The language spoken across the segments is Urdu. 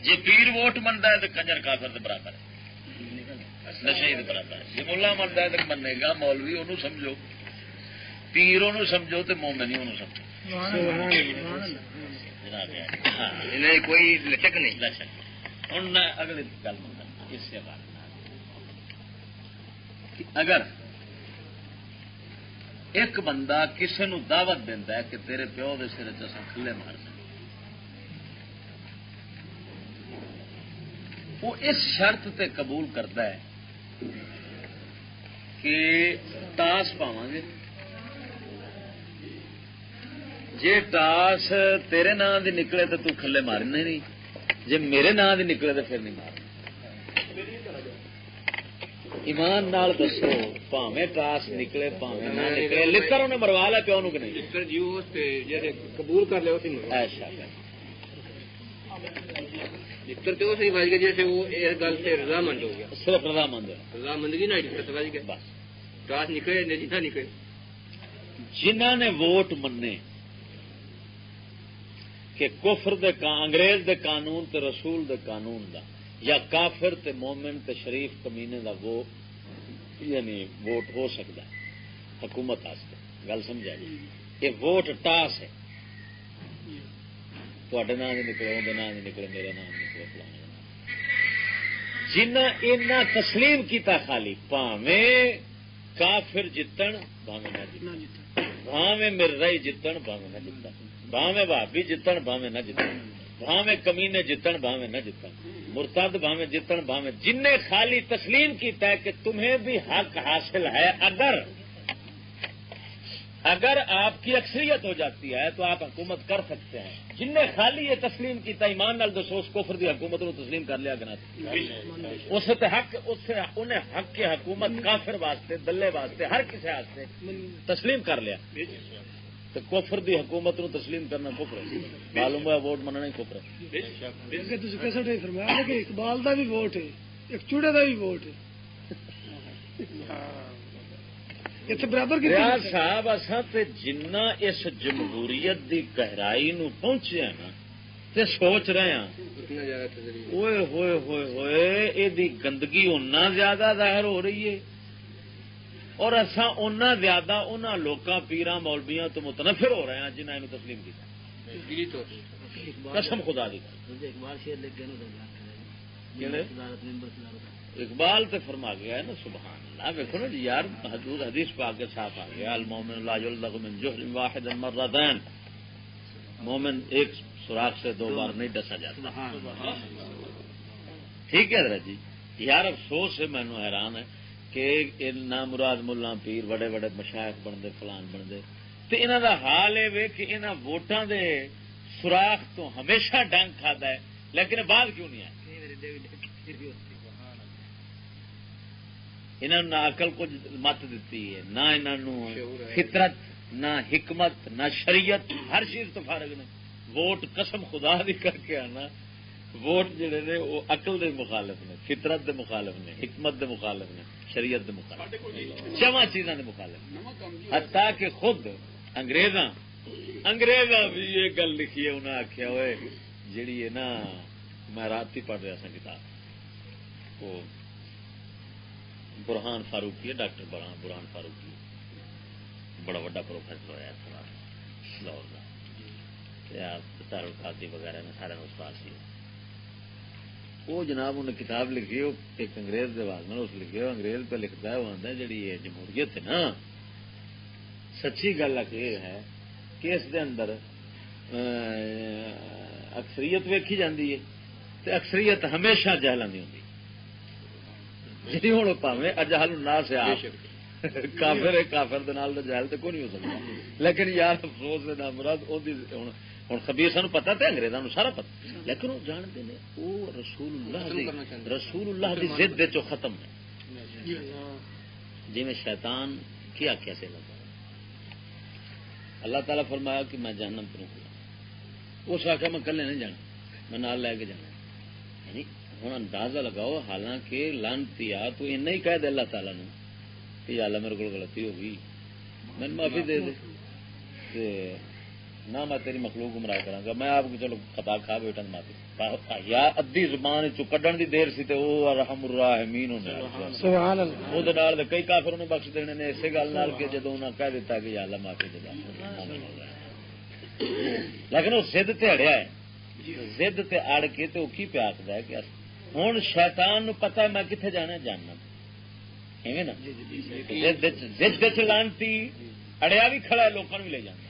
جی پیر ووٹ منتا ہے تو کنجر کافر کے برابر ہے، نشے کے برابر ہے. جی ملا منتا ہے تو منے گا، مولوی انہوں سمجھو، پیر انہوں سمجھو تو مومن ہی انہوں سمجھو. کوئی لچک نہیں. لچک. ہوں میں اگلی گل منگا اس سے بارے اگر ایک بندہ کسی نو دعوت دینا ہے کہ تیرے پیو کے سر کھلے مار دیں، وہ اس شرط تے قبول کرتا ہے کہ ٹاس پاواں گے، جے ٹاس تیرے نام دی نکلے تو تو کھلے مارنے نہیں، جے میرے نام دی نکلے تو پھر نہیں مارنا. ایمان نال دسو پاویں ٹاس نکلے پاویں نہ نکلے، لکر انہیں مروا لیا پیو نو کہ نہیں؟ قبول کر لیا جیسے وہ اس گل سے رضامند ہو گیا، صرف رضامند رضامندگی نہ بس ٹاس نکلے نہ نکلے. جنہ نے ووٹ منے کہ کفر دے انگریز دے قانون تے رسول دے قانون دا یا کافر تے مومن تے شریف کمینے دا وہ یعنی ووٹ ہو سکتا ہے حکومت واسطے، گل سمجھا جی. یہ ووٹ ٹاس ہے، تے نام نہیں نکلے، وہ نام نہیں نکلے، میرے نام نہیں نکلے، فلانے نام. جنہ اینا تسلیم کیتا خالی پاویں کافر جتن بھاویں نہ جتن، بھاویں مرزائی جتن بھاویں نہ جتن، بھاویں بھابی جتن بھاویں نہ جتن، بھاویں کمینے جتن بھاویں نہ جتن، مرتد بھاویں جتن بھاویں، جن نے خالی تسلیم کیتا ہے کہ تمہیں بھی حق حاصل ہے، اگر آپ کی اکثریت ہو جاتی ہے تو آپ حکومت کر سکتے ہیں. جن نے خالی یہ تسلیم کیتا ایمان نال دسو اس کفر دی حکومت کو تسلیم کر لیا گنا، اس حق انہیں حق کی حکومت کافر واسطے دلے واسطے ہر کسی واسطے تسلیم کر لیا. تو کفر دی حکومت نو تسلیم کرنا کفر ہے، معلوم ہوا ووٹ مننا ہی کفر ہے. فرمایا کہ اقبال دا بھی ووٹ ہے، ایک چوڑے دا بھی ووٹ ہے. برابر ریاض صاحب اصا تے جنہ اس جمہوریت دی گہرائی نو پہنچے ہیں نا تے سوچ رہے ہیں ہوئے ہوئے ہوئے ہوئے یہ دی گندگی اُنہ زیادہ ظاہر ہو رہی ہے اور اصا اُنہ زیادہ انہاں لوکاں پیراں مولویاں تو متنفر ہو رہے ہیں جنہاں انہوں تسلیم کیتا. قسم خدا دی اقبال تے فرما گیا ہے نا سبحان اللہ. دیکھو نا جی یار حدود حدیث پاک کے ساتھ آ گیا المومن لا یلدغ من جحر واحد مرتين، مومن ایک سوراخ سے دو بار نہیں ڈسا جاتا. ٹھیک ہے حضرت جی. یار افسوس ہے مینو حیران ہے کہ نامراد ملا پیر بڑے بڑے مشائخ بنتے فلان بنتے تو انہوں دا حال یہ کہ انہوں ووٹاں دے سوراخ تو ہمیشہ ڈنگ کھادا ہے لیکن بعد کیوں نہیں آیا؟ انہوں نے نہ عقل کو مت دیتی ہے، نہ انہوں فطرت، نہ حکمت، نہ شریعت، ہر چیز تو فارغ نے. ووٹ قسم خدا دی کر کے آنا ووٹ جڑے نے وہ عقل دے مخالف نے، فطرت دے مخالف نے، حکمت دے مخالف نے، شریعت دے مخالف نے، چواں چیزاں دے مخالف. حتیٰ کہ خود انگریزاں بھی یہ گل لکھی ہے، انہیں آخیا ہوئے جیڑی ہے نا میں رات ہی پڑھ رہا سا کتاب وہ برہان فاروقی ہے، ڈاکٹر برہان فاروقی بڑا بڑا پروفیسر ہوا تھوڑا لاہور کا دارالقاضی وغیرہ نے سارے استاد سی. وہ جناب انہیں کتاب لکھی وہ ایک انگریز کے بعد میں اس لکھے وہ انگریز پہ لکھتا ہے وہ آتا ہے جی یہ جمہوریت ہے نا سچی گل یہ ہے کہ اس دے اندر اکثریت ویکھی جاتی ہے تو اکثریت ہمیشہ جہلاں دی ہوندی جی. ہوں پاویں اجہل الناس سے آپ کافر ہے، کافر دے نال جہل تو کوئی نہیں ہو سکتا. لیکن یار افسوس ہے نا مراد ہوں خبیر سانو پتا تو انگریزاں نو سارا پتا لیکن وہ جانتے ہیں وہ رسول اللہ دی ضد چو ختم ہے. جی میں شیطان کی آخیا سے اللہ تعالیٰ فرمایا کہ میں جہنم پر ہوں، اس آخیا میں کلے نہیں جانا، میں نال لے کے جانا. یعنی ہوں اندازہ لگاؤ حالانکہ لانتی آ تو ایسا ہی کہہ دے اللہ تعالیٰ نے کہ اللہ میرے کو غلطی ہو گئی میں معافی دے دے نہ میں تیری مخلوق گمراہ کراں گا. میں آپ کو چلو خطا کھا بیٹھا معافی یا ادھی زبان چ کڈن دی دیر سی تے او ارحم الراحمین ہونے سبحان اللہ او دے نال کئی کافر نے بخش دینے نے اسی گل نال کہ جدوں انہاں کہہ دیتا کہ یا اللہ معافی دے. لیکن وہ ضد تے اڑیا ہے, ضد تے اڑ کے تے او کی پیا آکھدا ہے کہ ہن شیطان نو پتہ ہے میں کتنے جانا جاننا ایویں نا ضد وچ لانتی اڑیا بھی کھڑا ہے لوکاں نوں بھی لے جاندا.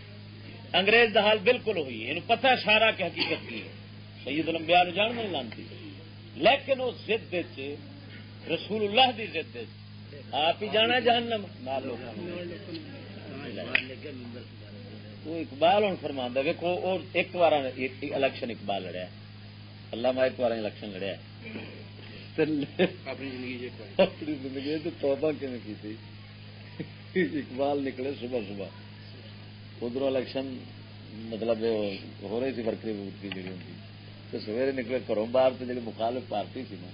انگریز دا حال بالکل ہوئی یہ پتہ ہے سارا کہ حقیقت کی ہے. سید الانبیاء نو جاننا ہی لانتی لیکن وہ ضد وچ رسول اللہ دی ضد وچ آپ ہی جانا جہنم نال لوکاں وہ اقبال ہوں فرماندا ویکھو اور ایک بار الیکشن اقبال لڑیا علامہ ایک بار الیکشن لڑیا اپنی زندگی توبہ کیویں کیتی. اقبال نکلے صبح صبح ادھر الیکشن مطلب ہو رہی تھی ورکری ووٹری جی ہوتی تو سویرے نکلے گھروں باہر تو جی مخالف پارٹی سی نا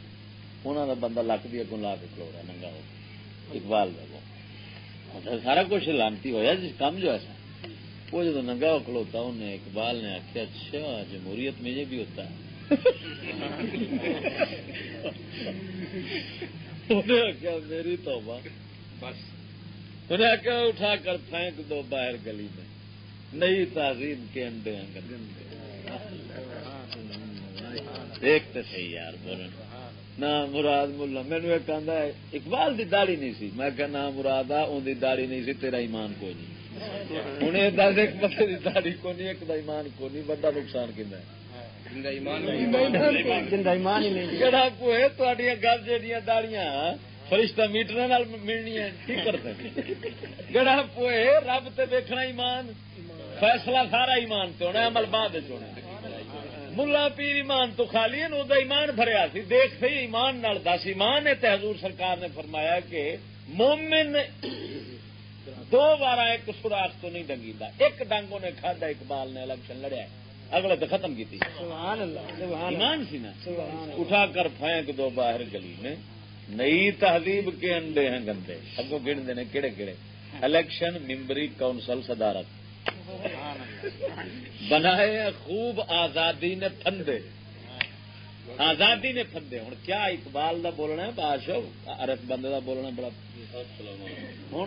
انہوں کا بندہ لک بھی اگوں لا کے کھلو رہا ننگا ہو اقبال کا سارا کچھ لانتی ہوا جس کام جو ایسا وہ جب ننگا ہو کھلوتا انہیں اقبال نے آخیا اچھا جمہوریت میں یہ بھی ہوتا ہے. انہیں آخیا میری توبہ بس. انہیں آخیا اٹھا کر پھینک دو باہر گلی میں نئی تعظیم کے انڈے ایک تو صحیح یار بولن نہ مراد ملا مینو ایک آدھا اقبال دی داڑھی نہیں سی میں کہ نہ مراد ان دی داڑھی نہیں سی تیرا ایمان کوئی نہیں. ہوں دس ایک بندے دی داڑھی کو نہیں ایک دا ایمان کو نہیں بندہ نقصان کھدا کہڑا کو ہے تہاڈیاں گل جہاں داڑیاں فرشتہ میٹر ملنی کی کرتے گڑا پوئے رب تے دیکھنا ایمان فیصلہ سارا ایمان تو ہونا عمل بعد ہونا. ملا پیر ایمان تو خالی ہے وہ ایمان بھریا سی دیکھ سی ایمان نال دس ایمان ہے. حضور سرکار نے فرمایا کہ مومن دو بار ایک سوراخ تو نہیں ڈنگیدا ایک ڈنگ انہیں کھادا اقبال نے الیکشن لڑیا اگلے تو ختم کی ایمان سی نا. اٹھا کر پھینک دو باہر گلی میں نئی تہذیب کے انڈے ہیں گندے اگوں گنتے ہیں کہڑے کہڑے الیکشن ممبری کونسل صدارت بنائے خوب آزادی نے پھندے آزادی نے پھندے. ہوں کیا اقبال دا بولنا ہے بادشاہ عرف بندے دا بولنا بڑا ہوں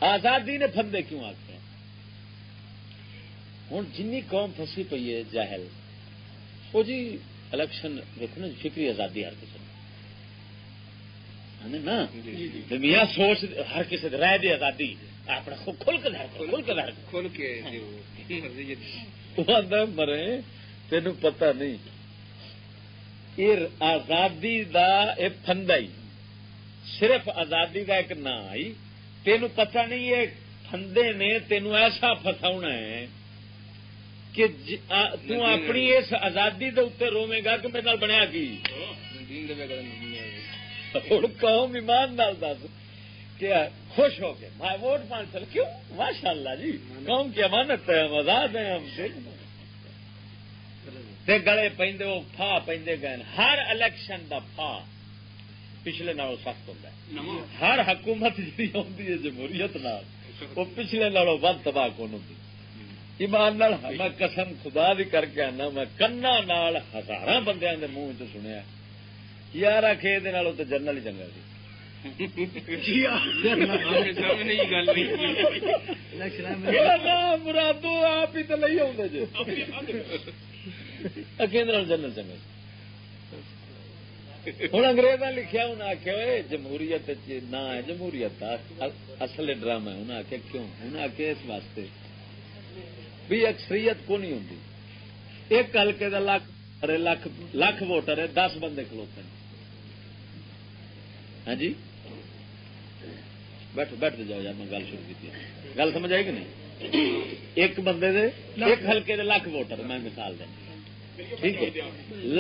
آزادی نے پھندے کیوں آتے ہیں. ہوں جن قوم پھسی پی ہے جاہل وہ جی الیکشن دیکھو نا فکری آزادی ہر کسی نا میاں سوچ ہر کسی رائے دی آزادی اپنا کھل کے مرے تین پتہ نہیں یہ آزادی دا یہ پھندا ہی صرف آزادی کا ایک نام آئی تین پتہ نہیں یہ پھندے نے تینوں ایسا پھساؤنا ہے کہ تو اپنی اس آزادی دے اتنے روے گا کہ میرے بنیا کی قوم ایمان نال دس کہ خوش ہو کے میں ووٹ پان چل کیوں ماشاء اللہ جی قوم کی امانت ہے ہم آزاد ہیں ہم سے گلے پہ وہ پھا پہ گئے ہر الیکشن دا پھا پچھلے نالوں سخت ہوتا ہے. ہر حکومت جی آتی ہے جمہوریت نال وہ پچھلے نالوں ود تباہ کون ہوتی ایمان نال. میں قسم خدا دی کر کے آنا میں کنا نال ہزاراں بندیاں دے منہ چ سنیا یار آخے یہ تو جنرل ہی چنگا سی مرادو آپ ہی تو نہیں آتے جی جنرل چنگا ہوں انگریزاں لکھیا انہیں آخیا جمہوریت نہ ہے جمہوریت اصل ڈرامہ ہے انہیں آخیا کیوں انہیں آخیا اس واسطے بھی اکثریت کو نہیں ہوتی ایک ہلکے کا لکھ ووٹر ہے 10 بندے کھلوتے ہیں ہاں جی بیٹھتے جاؤ یار میں گل شروع کی گل سمجھ آئی کہ نہیں ایک بندے دے ایک ہلکے دے لکھ ووٹر میں مثال دینا ٹھیک ہے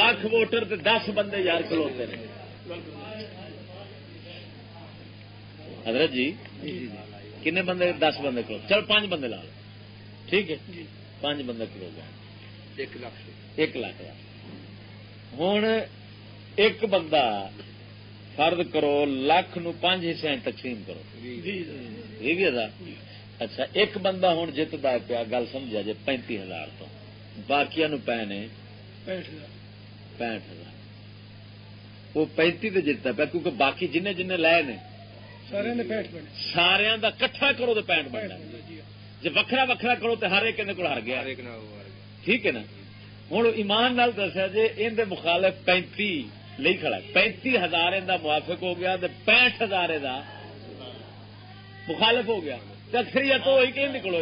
لکھ ووٹر تے 10 بندے یار کھلوتے ہیں حضرت جی کنے بندے 10 بندے کھلو چل 5 بندے لا لو ٹھیک ہے 5 بندے کھلو گئے 1 لاکھ ہوں ایک بندہ فرض کرو 1,00,000 نو 5 حصے تقسیم کرو اچھا ایک بندہ ہوں جتتا پیا گل سمجھا جی 35,000 تو باقی پے نے 65,000 وہ 35 تو جتتا پیا کیونکہ باقی جن لے نے سارا کا کٹھا کرو تو 65 بننا جی وکھرا وکھرا کرو تو ہر ایک کو ہار گیا ٹھیک ہے نا ہوں ایمان نال دسیا جی اندر مخالف 35 لئی کھڑا 35,000 کا موافق ہو گیا 65,000 کا مخالف ہو گیا اکثریت ہوئی کہ نکلو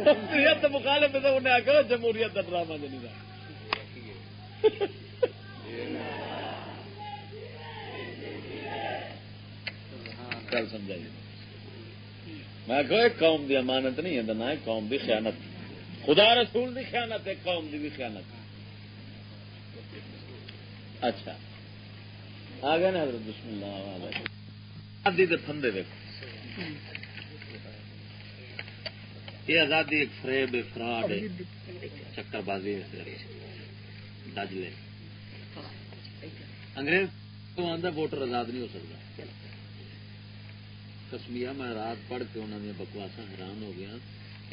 اکثریت مخالف تو انہیں آخر جمہوریت کا ڈرامہ جنی کا گل سمجھائی میں کہ قوم دی امانت نہیں ہے نہ قوم دی خیانت خدا رسول دی خیانت ہے قوم دی بھی خیانت اچھا آ گئے نا حضرت بسم اللہ آزادی کے پھندے دیکھو یہ آزادی ایک فریب فراڈ ہے چکر بازی ڈج لے انگریز تو آدھا ووٹر آزاد نہیں ہو سکتا کسمیا میں رات پڑھ کے انہوں نے بکواسا حیران ہو گیا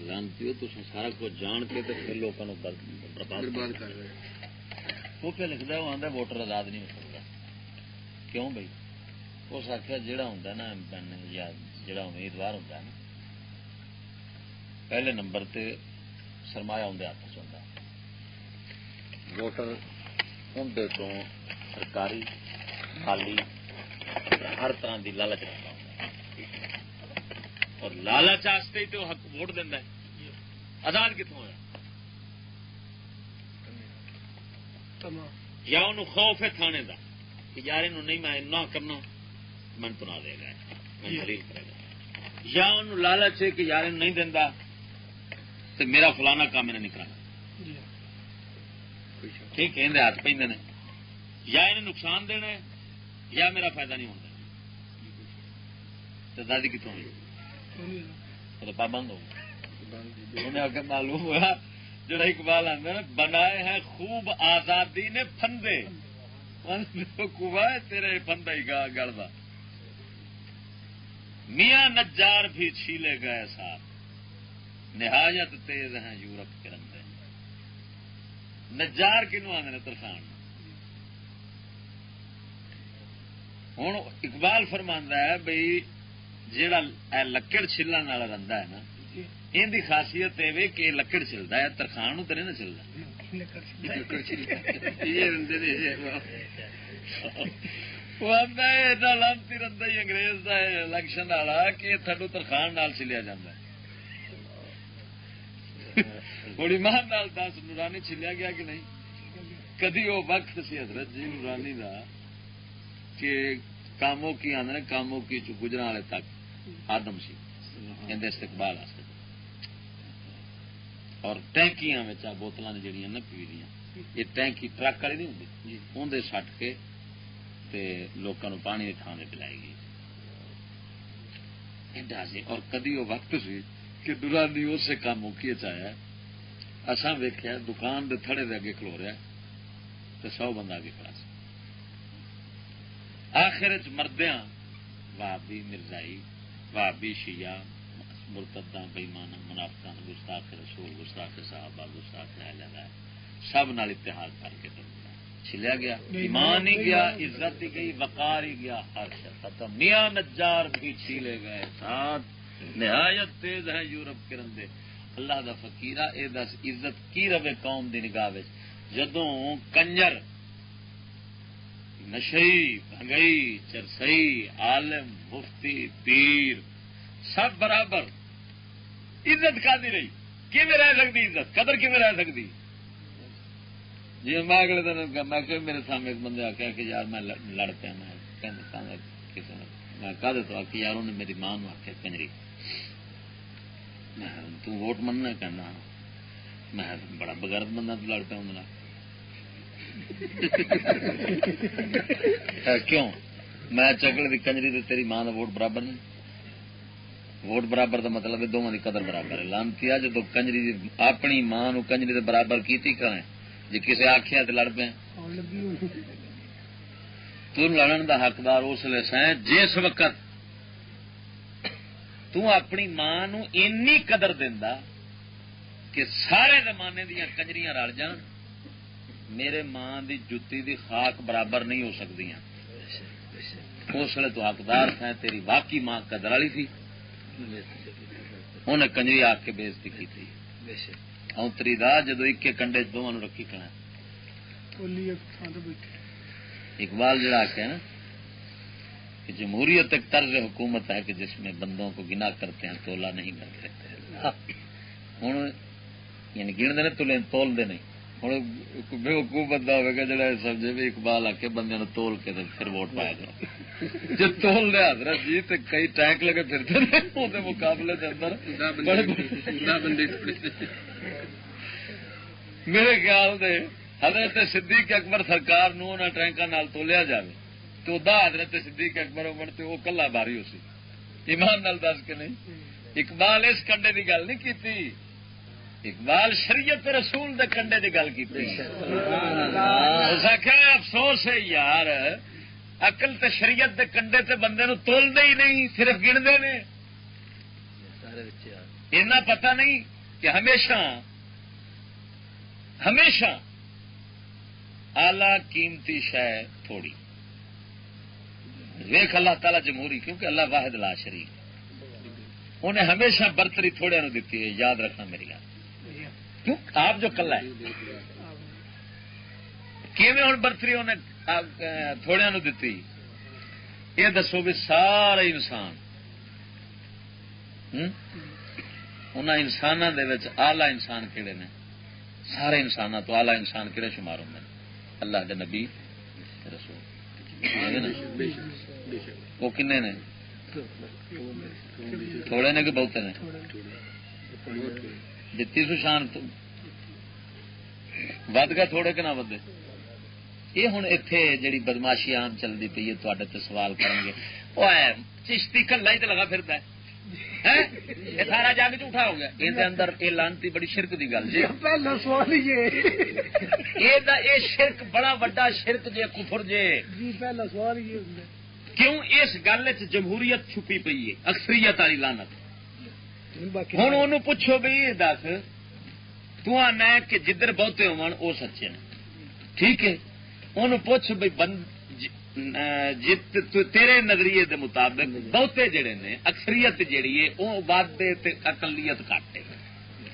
لانتی ہو تو سارا کچھ جان کے تو پھر لوگوں کو برباد کر رہے وہ پہ لکھتا وہ آدھا ووٹر آزاد نہیں ہو سکتا کیوں بھائی اس آخیا جہاں ہوں نا یا جڑا امیدوار ہوں نا پہلے نمبر تے سرمایہ اندر ہاتھ چ ہوتا ووٹر اندر تو سرکاری خالی ہر طرح کی لالچ رکھتا ہوں اور لالچ واسطے ہی تو حق ووٹ دینا ہے آزاد کتوں ہوا یا انہوں خوف ہے تھانے کا کہ یار نہیں میں نہ کرنا من تو نہ دے گا میں دلیل کرے گا یا انہوں لالچ ہے کہ یار نہیں دینا تو میرا فلانا کام انہیں نہیں کرانا ٹھیک ہے اندر ہاتھ پہ یا انہیں نقصان دینا ہے یا میرا فائدہ نہیں ہوتا تو دادی کتوں ہوئی تو پابند ہو انہیں آگے معلوم ہوا جڑا اقبال آتا نا بنائے ہیں خوب آزادی نے پھندے تیرے پھندا ہی گڑدا میاں نجار بھی چھیلے گئے ساتھ نہایت تیز ہیں یورپ کے رندے نجار کنوں آدھے ترخان ہوں اقبال فرماندا ہے بھائی جیڑا لکڑ چھلن والا رندا ہے نا ان کی خاصیت یہ کہ لکڑ چلتا ہے ترخان تو نہیں نا چلتا لانتی رندا ہی انگریز کا الیکشن والا کہ تھڈو ترخان نال چلیا جاتا ہے بڑی مان نال دس نورانی چلیا گیا کہ نہیں کدی وہ وقت سی حضرت جی نورانی دا کہ کاموں کی آدھے کاموں کی گجرا والے تک آدم سی اندر استقبال واسطے اور ٹینکیاں بوتل جہاں نا پی دیا یہ ٹینکی ٹرک والی نہیں ہوتی اندر سٹ کے لوگوں پانی کی تھان سے پلائی گئی اور کدی وہ وقت سی کہ دورانی اسے کاموں کی چاہیا اصا ویخیا دکان کے تھڑے دے اگے کھلو رہا تو 100 بندہ اگے کھڑا سی آخر مردیاں وہابی مرزائی وہابی شیعہ مرتداں بےمانہ منافقاں گستاخ رسول گستاخ صحابہ گستاخ اہل بیت سب نال اتحاد کر کے چھلیا گیا ایمان ہی گیا عزت ہی گئی وقار ہی گیا ہر شے ختم میاں نجار بھی چھیلے گئے ساتھ نہایت تیز ہے یورپ کے رندے اللہ دا فقیرہ اے دس عزت کی رہے قوم دی نگاہ وچ جدوں کنجر نشئی بھنگئی چرسئی عالم مفتی پیر سب برابر عزت کا دی رہی کیویں رہ سکتی عزت قدر کیویں رہ سکتی جی میں اگلے دن میں کہ میرے سامنے ایک بندے آخیا کہ یار میں لڑ پیا میں کسی نے میں کہہ دیتا کہ یار انہیں میری ماں نو آخیا کنجری میں تو ووٹ مننا کہنا میں بڑا بغیرت بندہ تو لڑ پیا اندر کیوں میں چکلے دی کنجری تے تیری ماں دا ووٹ برابر نہیں ووٹ برابر دا مطلب ہے دونوں دی قدر برابر ہے لانتی جدو کنجری اپنی ماں نو کنجری دے برابر کیتی کریں جی کسی آخیا تو لڑ پے تو لڑن دا حقدار اس لیے سیں جس وقت تو اپنی ماں نو اینی قدر دینا کہ سارے زمانے دیا کنجریاں رل جان، میرے ماں دی جتی دی خاک برابر نہیں ہو سکتی، اس لیے تو حقدار تھا، تیری واقعی ماں قدر والی تھی، انہیں کنجری آ کے بےزتی کی تھی اونتری دا جدو ایک کنڈے دونوں رکھی کھڑا۔ اقبال جڑا آخیا نا کہ جمہوریت ایک طرز حکومت ہے کہ جس میں بندوں کو گنا کرتے ہیں تولا نہیں کرتے، ہوں یعنی گنتے نہیں تولتے نہیں، ہوں بے حکومت کا ہوگا جڑا سمجھے بھی اقبال آ کے بندے تول کے پھر ووٹ پایا کرو، جی تول لیا حضرت جی تو کئی ٹینک لگے پھرتے ہیں وہ مقابلے کے اندر میرے خیال سے حضرت صدیق اکبر سرکار نو انہاں ٹینکاں نال تولیا جائے تو دا حضرت صدیق اکبر عمر تے وہ کلا باری ہو سی، ایمان نال دس کے نہیں۔ اقبال اس کنڈے دی گل نہیں کیتی، اقبال شریعت رسول دے کنڈے دی گل کیتی۔ اس آخیا افسوس ہے یار عقل تے شریعت دے کنڈے تے بندے نو تولدے ہی نہیں، صرف گنتے نے، اتنا پتہ نہیں کہ ہمیشہ آلہ قیمتی شے تھوڑی ویخ اللہ تعالی جمہوری، کیونکہ اللہ واحد لا شریک، انہیں ہمیشہ برتری تھوڑے نو دیتی ہے، یاد رکھنا میری گل، کیوں آپ جو کلا ہے کیویں ہوں برتری انہیں تھوڑے نو دیتی، یہ دسو بھی سارے انسان انہاں انسانوں دے وچ آلہ انسان کہڑے نے؟ سارے انسانوں تو آلہ انسان کہڑے شمار ہوندے ہیں؟ اللہ دے نبی رسول، وہ کنے نے؟ تھوڑے نے کہ بہتے نے؟ دتی سو شان ود گئے تھوڑے کہ نہ ودے؟ یہ ہوں اتے جی بدماشی عام چلتی پی ہے، تے تے سوال کریں گے وہ چشتی کلا ہی تو لگا پھرتا ہے، یہ سارا جگ جھوٹا ہو گیا، یہ اندر یہ لانتی بڑی شرک دی گل جی، پہلا سوال یہ شرک بڑا وڈا شرک جے کفر جے جی، پہلا سوال یہ کیوں اس گل جمہوریت چھپی پئی ہے، اکثریت والی لانت۔ ہوں انہوں پوچھو بھائی دس تو آنا کہ جدھر بہتے ہون وہ سچے نے، ٹھیک ہے، انہوں پوچھ بھائی تیرے نظریے دے مطابق بہتے جڑے نے اکثریت جیڑی ہے وہ وعدے تے اقلیت گھٹ ہے،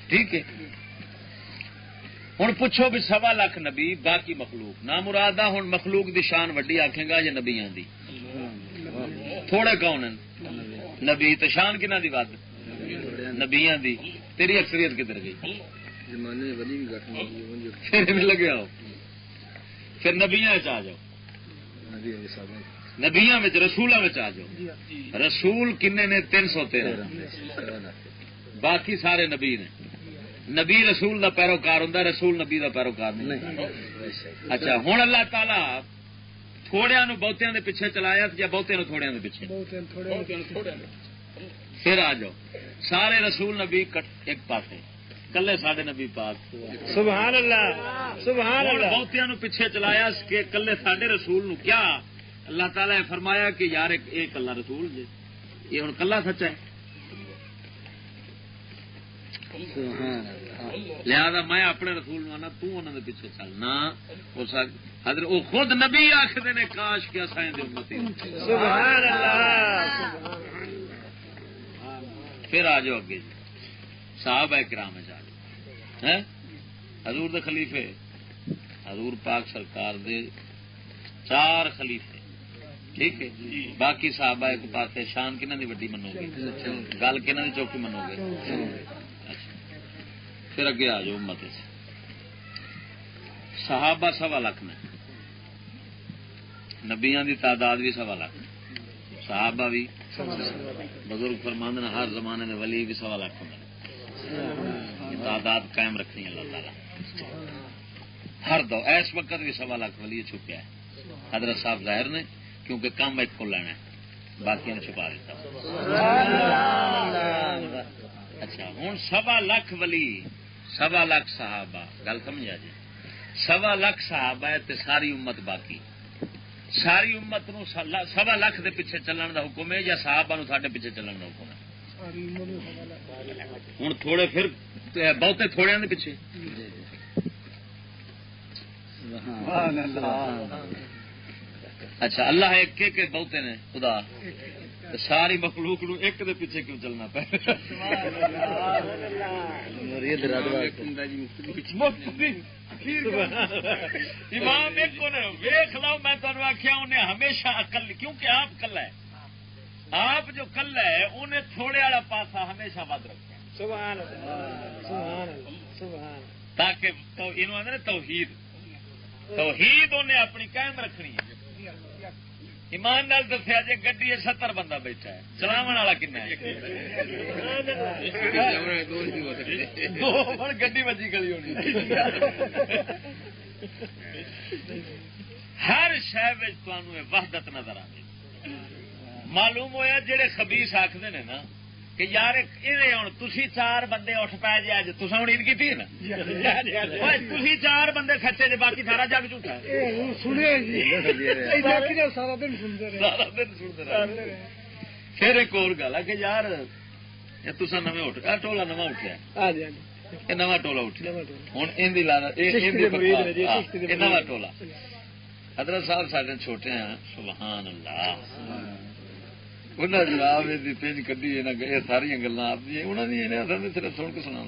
ٹھیک ہے، ہوں پوچھو بھی 1.25 لاکھ نبی باقی مخلوق نہ مرادہ، ہوں مخلوق دی شان وڈی آکھے گا یا نبیاں دی؟ تھوڑے کون ہیں نبی؟ تو شان کنہ دی ود؟ نبیاں دی۔ تیری اکثریت کدھر گئی؟ پھر لگیا ہو، پھر نبیاں آ جاؤ، نبیاں رسولوں آ جاؤ، رسول کنے نے؟ 313، باقی سارے نبی نے۔ نبی رسول دا پیروکار ہوں، رسول نبی دا پیروکار نہیں۔ اچھا ہوں اللہ تعالی تھوڑیاں نو بہتیاں دے پیچھے چلایا یا بہتیاں نو تھوڑیاں دے پیچھے؟ پھر آ جاؤ سارے رسول نبی ایک پاسے، کلے ساڈے نبی پاک سبحان اللہ سبحان اللہ، بہتیاں نو پیچھے چلایا کہ کلے ساڈے رسول نو کیا اللہ تعالی نے فرمایا کہ یار ایک کلا رسول جی، یہ ہوں کلا سچا ہے، لہذا میں اپنے رسول نو آنا تو انہوں نے پیچھے چلنا ہو حضرت وہ خود نبی آخر نے کاش کیا سائیں دے امتی۔ سبحان اللہ۔ پھر آ جاؤ اگے جی صحابہ کرام جا حضور دے خلیفے، حضور پاک سرکار دے 4 خلیفے، ٹھیک ہے، باقی صحابہ ایک پاسے، شان کنہ دی وڈی منو گے؟ گل کنہ دی چوکی منو گے؟ پھر اگے آ جاؤ امت صحابہ 1.25 لاکھ نے، نبیاں دی تعداد بھی 1.25 لاکھ، صحابہ بھی، بزرگ فرماندے نے ہر زمانے میں ولی بھی 1.25 لاکھ ہوں، تعداد قائم رکھنی اللہ تعالی ہر دو۔ اس وقت بھی 1.25 لاکھ ولی چھپیا ہے، حضرت صاحب ظاہر نے کیونکہ کام ایک کو لینا ہے، باقی نے چھپا دیتا۔ اچھا ہوں 1.25 لاکھ ولی، 1.25 لاکھ صحابہ، گل سمجھا جی؟ 1.25 لاکھ صحابہ ہے تے ساری امت باقی، ساری امت نو 1.25 لاکھ دے پیچھے چلن دا حکم ہے یا صحابہ نو ساڈے پیچھے چلن دا حکم ہے؟ ہوں تھوڑے پھر بہتے تھوڑے کے پیچھے اچھا اللہ ایک کے بہتے نے خدا ساری مخلوق نو ایک دے پیچھے کیوں چلنا پہ امام ایک ویخ لو میں تمہیں آخیا انہیں ہمیشہ اکل کیونکہ آپ کلا ہے آپ جو کلا ہے انہیں تھوڑے والا پاسا ہمیشہ ود رکھا تاکہ توحید توحید انہیں اپنی قائم رکھنی ہے ایمان نال دسیا جی گڈی 70 بندہ بیٹھا ہے چلاو والا کنا گڈی بجی گلی ہونی ہر شہر وحدت نظر آتی معلوم ہوا جہے خبیث آخر نے نا کہ یار ہوں تھی 4 بندے اٹھ پائے جی اج تصا ہوں عید کی نا تھی 4 بندے کھچے جی باقی سارا جگ جھوٹا سارا دن سنتے پھر ایک اور گل ہے کہ یار تصا نو اٹھ ٹولا نواں اٹھیا نواں ٹولا اٹھیا ہوں نواں ٹولا حضرت صاحب سارے چھوٹے ہیں سبحان اللہ جناب پینج کھی ساری گلا آپ صرف سن کے سنا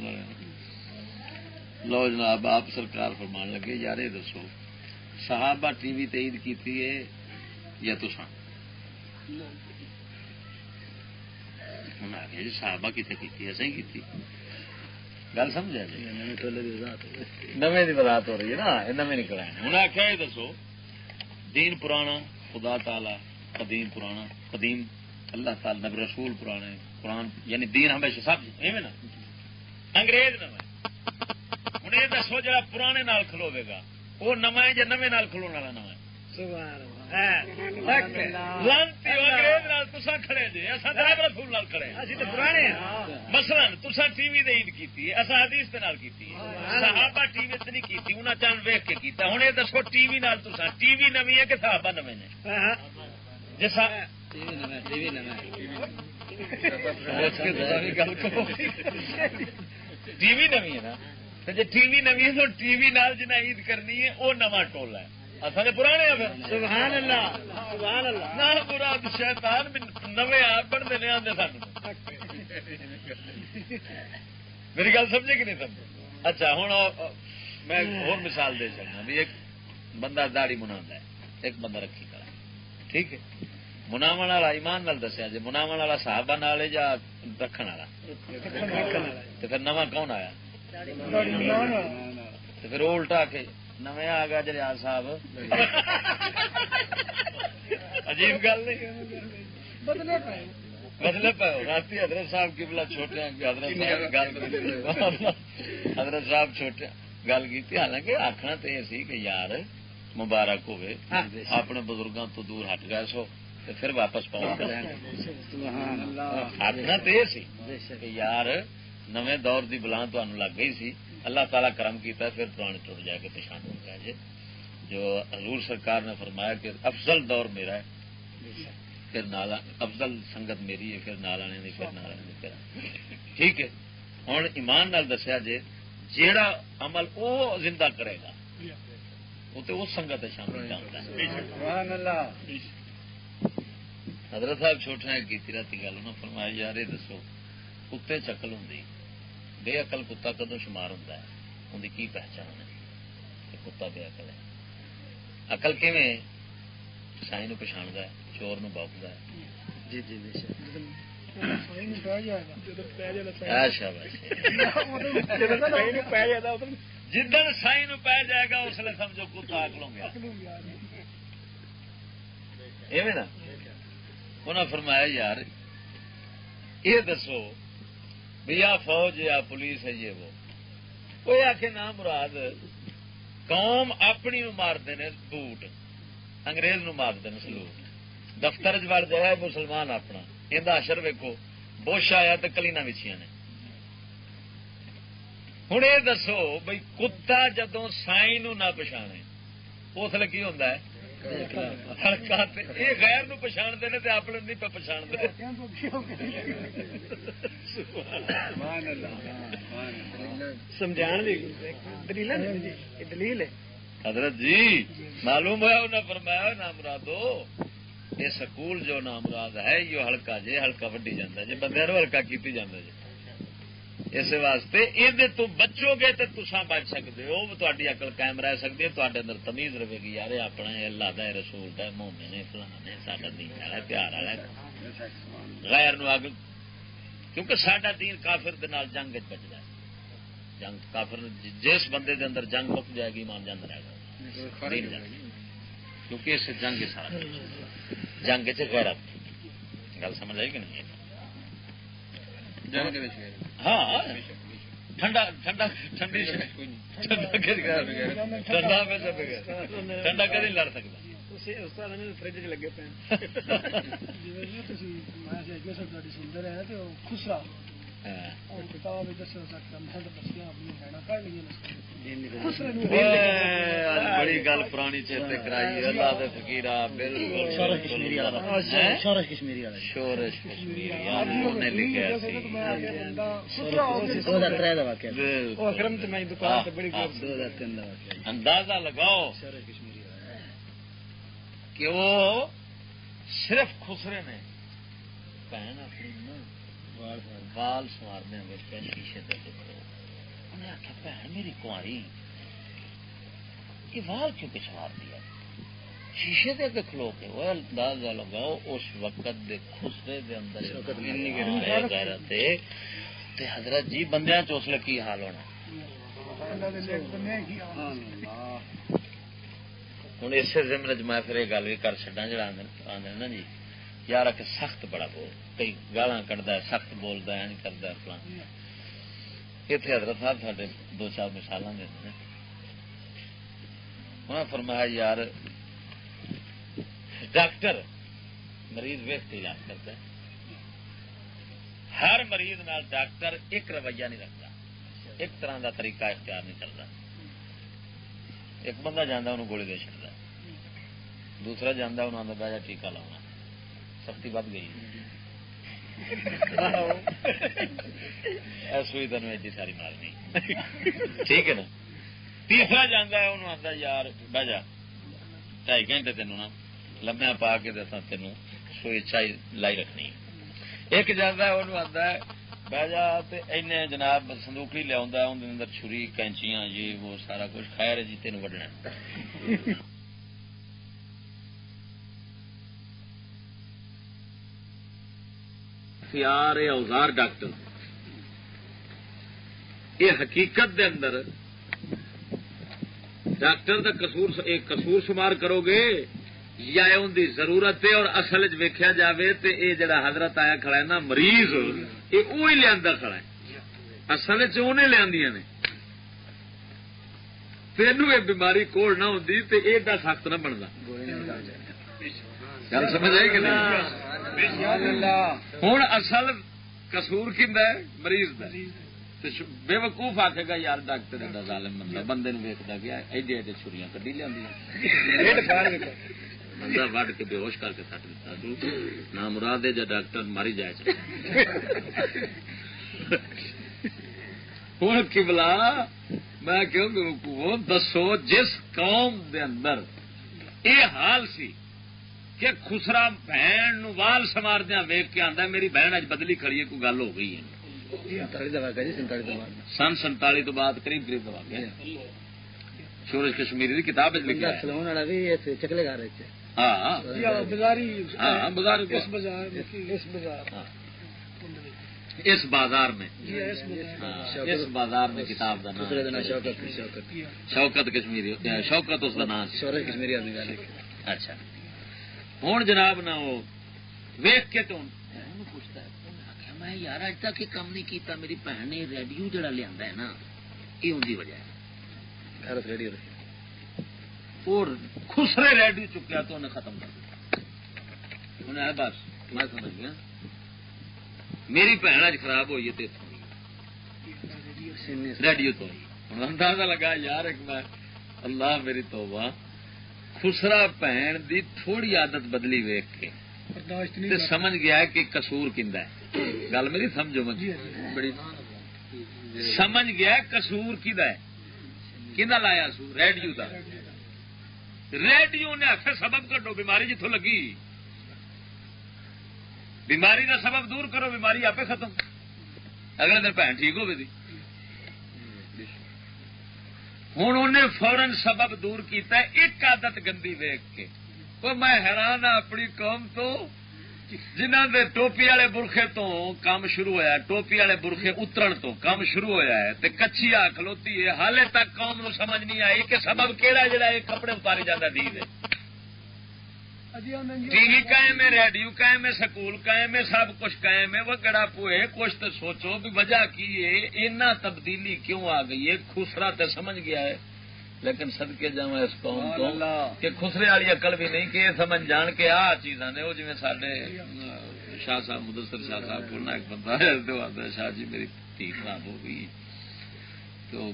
لو جناب آپ سرکار فرمان لگے یار یہ دسو صحابہ ٹی وی عید کی یا تسا جی صحابہ کتنے کی اصل ہی کی گل سمجھا جی نویں کی برات ہو رہی ہے نا نویں نکل آئے انہیں آخیا یہ دسو دین پرانا خدا تعالی قدیم پرانا قدیم اللہ تعالی نبی رسول پرانے قرآن یعنی دین ہمیشہ سب ایویں نا انگریز نو ہوں یہ دسو جا پرانے نال کھلوے گا وہ نواں ہے یا نویں نال کھلونے والا نواں انگریز کھڑے جی اصل رسول نال کھڑے مثلاً تسا ٹی وی عید کی اصا حدیث کی صحابہ ٹی وی نہیں کی انہیں چند ویخ کے کیتا ہوں یہ دسو ٹی وی نال تسا ٹی وی نویں ہے کہ صحابہ نویں نے ٹی وی نویں ہے نا جی ٹی وی نویں ہے تو ٹی وی نال جنہیں عید کرنی ہے وہ نواں ٹولا ہے اصل پرانے سبحان اللہ سبحان اللہ نہ برا شیطان نویں آپ بنتے نہیں آتے سان میری گل سمجھے کہ نہیں سمجھے اچھا ہوں میں اور مثال دے سکتا بھی ایک بندہ داڑھی منا ہے ایک بندہ رکھی کرا ٹھیک ہے مناو والا ایمان نال دسیا جی مناو والا صحابہ نال یا رکھن والا تو پھر نواں کون آیا تو پھر وہ الٹا کے نویں آ گیا جریال صاحب عجیب گل نہیں بدلے پہ رات حضرت صاحب کی بلا چھوٹے حضرت صاحب چھوٹے گل کی حالانکہ آخنا تو یہ سی کہ یار مبارک ہوئے اپنے بزرگوں تو دور ہٹ گئے سو پھر واپس پاؤ آخنا تو یہ سی کہ یار نویں دور کی بلان تمہیں لگ گئی سی اللہ تعالیٰ کرم کیتا ہے پھر پرانے ٹوٹ جا کے پچھان ہو گیا جی جو حضور سرکار نے فرمایا کہ افضل دور میرا ہے پھر نالا افضل سنگت میری ہے پھر نالانے نہیں پھر نالانے پھر ٹھیک ہے ہوں ایمان نال دسیا جی جیڑا عمل وہ زندہ کرے گا وہ تو اس سنگت شامل جانتا ہے حضرت صاحب چھوٹے کی رات گل انہوں نے فرمایا یار یہ دسو کتے چکل ہوں بے عقل کتا کدو شمار ہوتا ہے ان کی کی پہچان ہے کہ کتا بے عقل ہے عقل کیویں سائی نو پچھاڑتا ہے چور نو بوکتا ہے جی جی جدن سائی نو پی جائے گا اس لیے سمجھو کتا عقلوں گیا ایویں نا انہوں نے فرمایا یار یہ دسو بھیا فوج یا پولیس ہے یہ وہ آخ نام مراد قوم اپنی مارتے ہیں بوٹ انگریز نو مارتے ہیں سلوٹ دفتر چڑ جائے مسلمان اپنا یہ اشر ویکو بش آیا تو کلینا وچیاں نے ہوں یہ دسو بھائی کتا جدو سائی نو نہ پچھانے اس لیے کی ہوتا ہے ہلکا یہ غیر نو پچھاڑتے ہیں تو اپنے نہیں پچھاڑتے. دلیل ہے حضرت جی معلوم ہوا انہیں فرمایا نام مرادو یہ سکول جو نام مراد ہے یہ ہلکا جی ہلکا وڈی جاتا جی بندے نو ہلکا کیتی جاتا جی. اس واسطے یہ تو بچو گے تو تسا بچ سکتے ہو تاری عقل قائم رہ سکتی ہے تے اندر تمیز رہے گی یار اپنا اللہ دا رسول دا مومن ہے فلانا ہے ساڈا دین والا پیار والا غیر نو اگ کیونکہ ساڈا دین کافر دے نال جنگ وچ بچدا ہے. جنگ کافر جس بندے دے اندر جنگ مک جائے گی ایمان جاندہ رہے گا کیونکہ اس جنگ سارا جنگ چ غیرت گل سمجھ آئی کہ نہیں. ہاں ٹھنڈا ٹھنڈا ٹھنڈی ٹھنڈا کدی لڑ سکتا فرج چ لگے پے سنتے رہے تو خسرا بڑی گل پرانی چیتے کرائی اللہ دے فقیرا بالکل شورش کشمیری اندازہ لگاؤ کہ وہ صرف خسرے نے بہن اپنی وال سوارنے شیشے دے انہیں آخیا بہن میری کاری یہ وال کیوں پچھوار دیا شیشے دے کے کھلو کے وہ اندازہ لگاؤ اس وقت دے خسرے دے اندر تے حضرت جی بندیاں چ اس لیے کی حال ہونا. ہوں اسی ضمن چ میں پھر یہ گل بھی کر چڈا جڑا آدھے نا جی یار کہ سخت بڑا بول کئی گالاں کٹتا ہے سخت بولتا ہے نہیں کرتا فلاں. اتنے حضرت صاحب سارے دو چار مثال دے انہوں نے فرمایا یار ڈاکٹر مریض ویخ کے علاج کرتا ہے ہر مریض نال ڈاکٹر ایک رویہ نہیں رکھتا ایک طرح کا طریقہ اختیار نہیں کرتا. ایک بندہ جانا انہوں گولی دے چڑتا دوسرا جانا انہوں آتا بہ جا ٹیکا لاؤنا سختی بد گئی سوئی تین ایڈی ساری مارنی ٹھیک ہے نا. تیسرا جانا انہوں آتا یار بہ جا 2.5 گھنٹے تینوں نا لمیا پا کے تینوں سوئی چائی لائی رکھنی. ایک جانا انہوں آتا ہے بہ جا این جناب سندوکڑی لیا اندر چھری کینچیاں یہ وہ سارا کچھ خیر جی تین وڈنا اختیار اوزار ڈاکٹر یہ حقیقت دے اندر ڈاکٹر دا قصور شمار کرو گے یا ان دی ضرورت ہے اور اصل ویکھیا جاوے تے اے جڑا حضرت آیا کھڑا ہے نا مریض یہ وہی لیا کھڑا ہے اصل چنے لیا نے تینوں یہ بیماری کوڑ نہ ہوتی تو ایڈا سخت نہ بنتا. گل سمجھ آئی کہ نہیں. ہوں اصل قصور کیندا ہے مریض دا بے وقوف آکھے گا یار ڈاکٹر ایڈا ظالم بندہ بندے ویکھدا گیا ایڈے ایڈے چھریاں کڈی لیا بندہ وڈ کے بے ہوش کر کے سٹ دیتا نہ مراد ہے جا ڈاکٹر ماری جائے ہوں قبلہ میں کیوں بے دسو جس قوم دے اندر یہ حال سی کہ خسرا بہن وال سماردیا ویگ کے آتا میری بہن اج بدلی کھڑی ہے کوئی گل ہو گئی ہے. سن 47 تو بعد قریب قریب دبا گیا شورش کشمیری کی کتاب چکلے گھر اس بازار میں اس بازار میں کتاب کا نام شوکت کشمیری شوکت اس کا نام کشمیری. اچھا ہوں جناب نہ وہ ویخ کے تو پوچھتا ہے میں یار اج تک یہ کام نہیں کیتا میری بہن نے ریڈیو جڑا لیا ہے نا یہ ان کی وجہ ہے ریڈیو اور خسرے ریڈیو چکیا تو انہیں ختم کر دیا انہیں بس میں سمجھ گیا میری بہن اج خراب ہوئی ہے ریڈیو تو ہوں اندازہ لگا یار ایک میں اللہ میری توبہ خسرا بھن دی تھوڑی عادت بدلی ویخ کے تے سمجھ گیا کہ قصور کیندا ہے. گل میری سمجھو مجھے بڑی سمجھ گیا قصور کیندا ہے. کیندا لایا سو ریڈیو دا. ریڈیو نے آخر سبب کڈو بیماری جتوں لگی بیماری کا سبب دور کرو بیماری آپ ختم. اگلے دن بھن ٹھیک ہوگی. ہوں انہیں فورن سبب دور کیتا ہے ایک عادت گندی ویخ کے. وہ میں حیران ہاں اپنی قوم تو جنہوں نے ٹوپی والے برخے تو کام شروع ہوا. ٹوپی والے برخے اترن تو کام شروع ہوا ہے تے کچھی آ کھلوتی ہے. حالے تک قوم نو سمجھ نہیں آئی کہ سبب کہڑا جڑا یہ کپڑے اتاری جاتا دین ہے. ٹی وی قائم ہے, ریڈیو قائم ہے, سکول قائم ہے, سب کچھ قائم ہے. وہ گڑا پوئے کچھ تو سوچو بھی وجہ کی ہے اینا تبدیلی کیوں آ گئی ہے. خسرا تو سمجھ گیا ہے لیکن صدقے جاواں اس قوم کو کہ خسرے والی عقل بھی نہیں کہ یہ سمجھ جان کے آ چیزاں نے. وہ جی سارے شاہ صاحب مدثر شاہ صاحب کو ایک بندہ ہے شاہ جی میری دھی خراب ہو گئی تو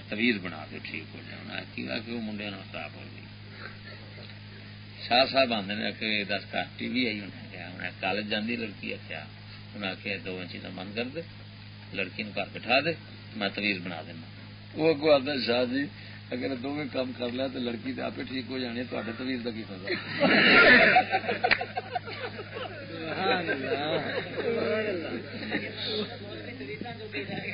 تویز بنا دو ٹھیک ہو جائے. کی کہ وہ منڈے خراب ہو گئی. شاہ صاحب آدھے نے کہ دس کا ٹی وی آئی انہیں کیا انہیں کالج جاندی لڑکی آخیا انہیں آخیا دو چیزاں بند کر دے لڑکی نو گھر بٹھا دے میں تویز بنا دینا. وہ اگو آتا شاہ جی اگر دونوں کام کر لیا تو لڑکی تو آپ ٹھیک ہو جانی ہے تے تویز کا کی فائدہ.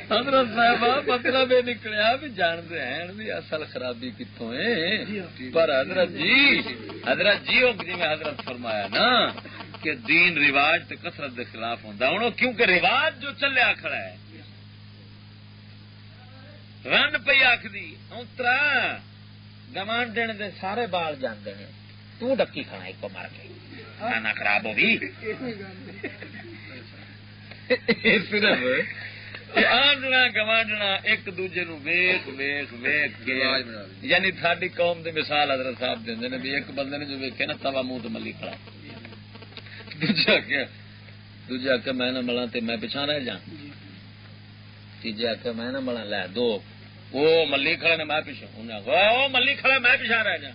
حضرت صاحب مطلب یہ نکلیا بھی جانتے ہیں بھی اصل خرابی کتوں ہے. پر حضرت جی جی میں حضرت فرمایا نا کہ دین رواج تے کثرت کے خلاف ہوتا. ہوں کیونکہ رواج جو چلیا کھڑا ہے رن پی آخری اترا گوانڈن دے سارے بال جاندے ہیں تو ڈکی کھانا ایک مر کے کھانا خراب ہو گئی. صرف آنڈنا گوانڈنا ایک دوجے نو ویخ ویخ ویخ کے یعنی ساری قوم دی مثال حضرت صاحب دے نے بھی ایک بندے نے جو ویکھے نا توا منہ تو ملی کھڑا دوجا کہ میں نہ ملا تے میں پچھا رہ جا. تیجا کہ میں نہ ملا لے دو وہ ملی کھڑے نے میں پیچھے انہیں ملی کھڑے میں پیچھا رہ جا.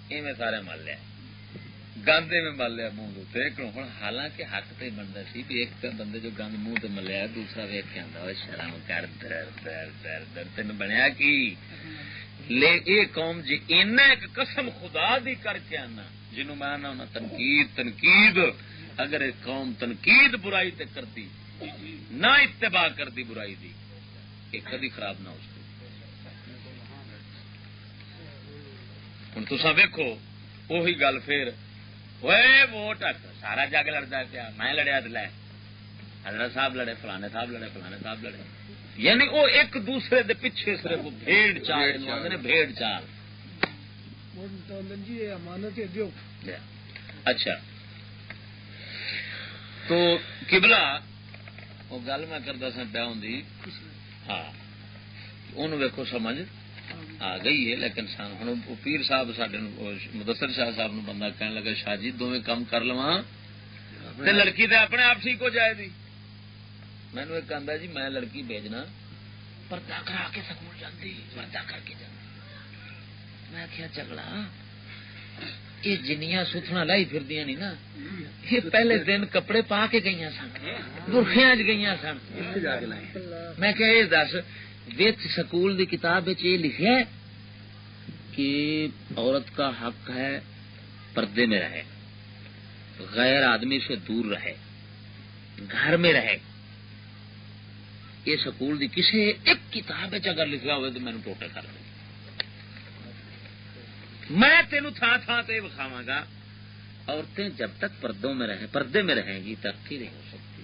ایویں سارے مل لیا گندے میں مل لیا منہ دیکھ. حالانکہ حق تو بنتا سی بھی ایک بندے جو گند منہ تو ملیا دوسرا ویک کے آتا شرم کر در در در در تین بنیا کی لے یہ قوم جی اینا ایک قسم خدا دی کر کے آنا جنہوں میں آنا ہونا تنقید اگر ایک قوم تنقید برائی تے کرتی نہ اتباع کرتی برائی دی کہ کدی خراب نہ ہو سکتی. ہوں تصا ویکو وہی گل پھر ووٹ سارا جگ لڑتا پیا میں لڑیا تو لے حضرت صاحب لڑے فلانے صاحب لڑے فلانے صاحب لڑے یعنی وہ ایک دوسرے دے پیچھے صرف بھیڑ چال بھیڑ چال. اچھا تو قبلہ وہ گل میں کرتا سا پیا ہوں ہاں ان ویکو سمجھ آ گئی ہے لیکن ہوں پیر صاحب سڈے مدثر شاہ صاحب نو بندہ کہنے لگا شاہ جی دونوں کام کر لوا تے لڑکی تے اپنے آپ ٹھیک ہو جائے گی. مینو ایک آدھا جی میں لڑکی بھیجنا پردہ کرا کے سکول جاندی پردہ کر کے جانا. میں کیا چگڑا یہ جنیاں ستھنا لائی پھردیاں نہیں نا یہ پہلے دن کپڑے پا کے گئی سن برخیاں گئی سن. میں کہ یہ دس وچ سکول دی کتاب یہ لکھا ہے کہ عورت کا حق ہے پردے میں رہے غیر آدمی سے دور رہے گھر میں رہے. یہ سکول دی کسی ایک کتاب اگر لکھا ہوئے تو میں نے ٹوٹے کر دیں. میں تینوں تھان تھان تے بکھاواں گا عورتیں جب تک پردے میں رہیں گی ترقی نہیں ہو سکتی.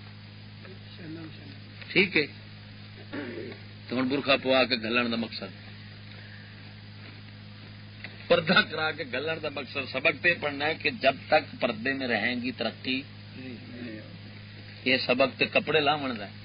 ٹھیک ہے تو ہوں برخا پوا کے گلن دا مقصد پردہ کرا کے گلن دا مقصد سبق تے پڑھنا ہے کہ جب تک پردے میں رہیں گی ترقی. یہ سبق تے کپڑے لاون دا ہے